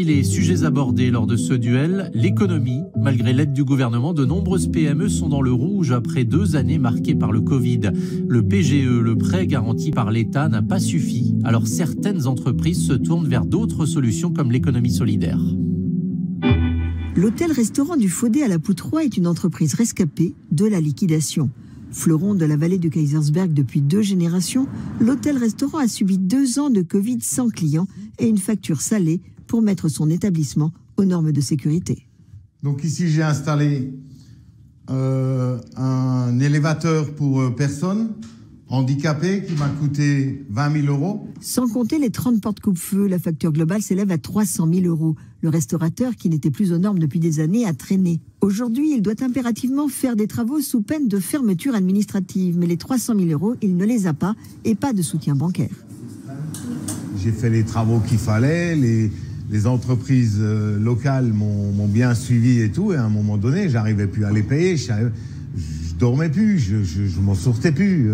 Les sujets abordés lors de ce duel, l'économie. Malgré l'aide du gouvernement, de nombreuses PME sont dans le rouge après 2 années marquées par le Covid. Le PGE, le prêt garanti par l'État, n'a pas suffi. Alors certaines entreprises se tournent vers d'autres solutions comme l'économie solidaire. L'hôtel-restaurant du Faudet à la Poutroie est une entreprise rescapée de la liquidation. Fleuron de la vallée du Kaysersberg depuis 2 générations, l'hôtel-restaurant a subi 2 ans de Covid sans clients et une facture salée pour mettre son établissement aux normes de sécurité. Donc ici, j'ai installé un élévateur pour personnes handicapées qui m'a coûté 20 000 €. Sans compter les 30 portes coupe-feu, la facture globale s'élève à 300 000 €. Le restaurateur, qui n'était plus aux normes depuis des années, a traîné. Aujourd'hui, il doit impérativement faire des travaux sous peine de fermeture administrative. Mais les 300 000 €, il ne les a pas et pas de soutien bancaire. J'ai fait les travaux qu'il fallait, les entreprises locales m'ont bien suivi et tout. Et à un moment donné, j'arrivais plus à les payer. Je dormais plus, je m'en sortais plus.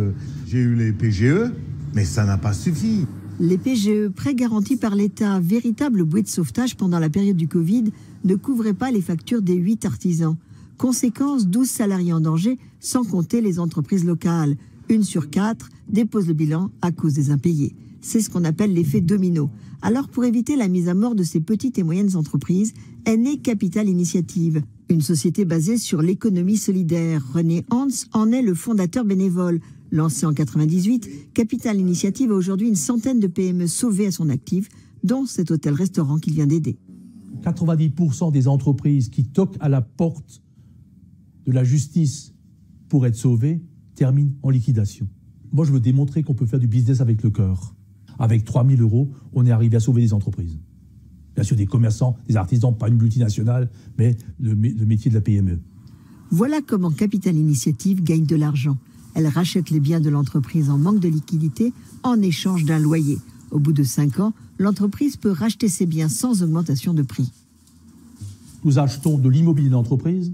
J'ai eu les PGE, mais ça n'a pas suffi. Les PGE, prêts garantis par l'État, véritable bouée de sauvetage pendant la période du Covid, ne couvraient pas les factures des 8 artisans. Conséquence, 12 salariés en danger, sans compter les entreprises locales. 1 sur 4 dépose le bilan à cause des impayés. C'est ce qu'on appelle l'effet domino. Alors, pour éviter la mise à mort de ces petites et moyennes entreprises, est née Capital Initiative, une société basée sur l'économie solidaire. René Hans en est le fondateur bénévole. Lancé en 1998, Capital Initiative a aujourd'hui une centaine de PME sauvées à son actif, dont cet hôtel-restaurant qu'il vient d'aider. 90% des entreprises qui toquent à la porte de la justice pour être sauvées terminent en liquidation. Moi, je veux démontrer qu'on peut faire du business avec le cœur. Avec 3 000 €, on est arrivé à sauver des entreprises. Bien sûr, des commerçants, des artisans, pas une multinationale, mais le métier de la PME. Voilà comment Capital Initiative gagne de l'argent. Elle rachète les biens de l'entreprise en manque de liquidité en échange d'un loyer. Au bout de 5 ans, l'entreprise peut racheter ses biens sans augmentation de prix. Nous achetons de l'immobilier d'entreprise,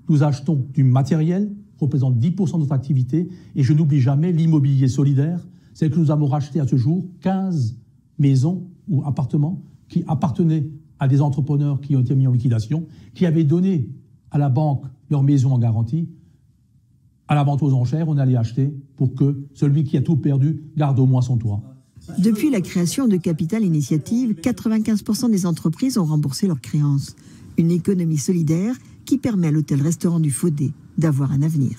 nous achetons du matériel, représente 10% de notre activité, et je n'oublie jamais l'immobilier solidaire, c'est que nous avons racheté à ce jour 15 maisons ou appartements qui appartenaient à des entrepreneurs qui ont été mis en liquidation, qui avaient donné à la banque leur maison en garantie. À la vente aux enchères, on allait acheter pour que celui qui a tout perdu garde au moins son toit. Depuis la création de Capital Initiative, 95% des entreprises ont remboursé leurs créances. Une économie solidaire qui permet à l'hôtel-restaurant du Faudet d'avoir un avenir.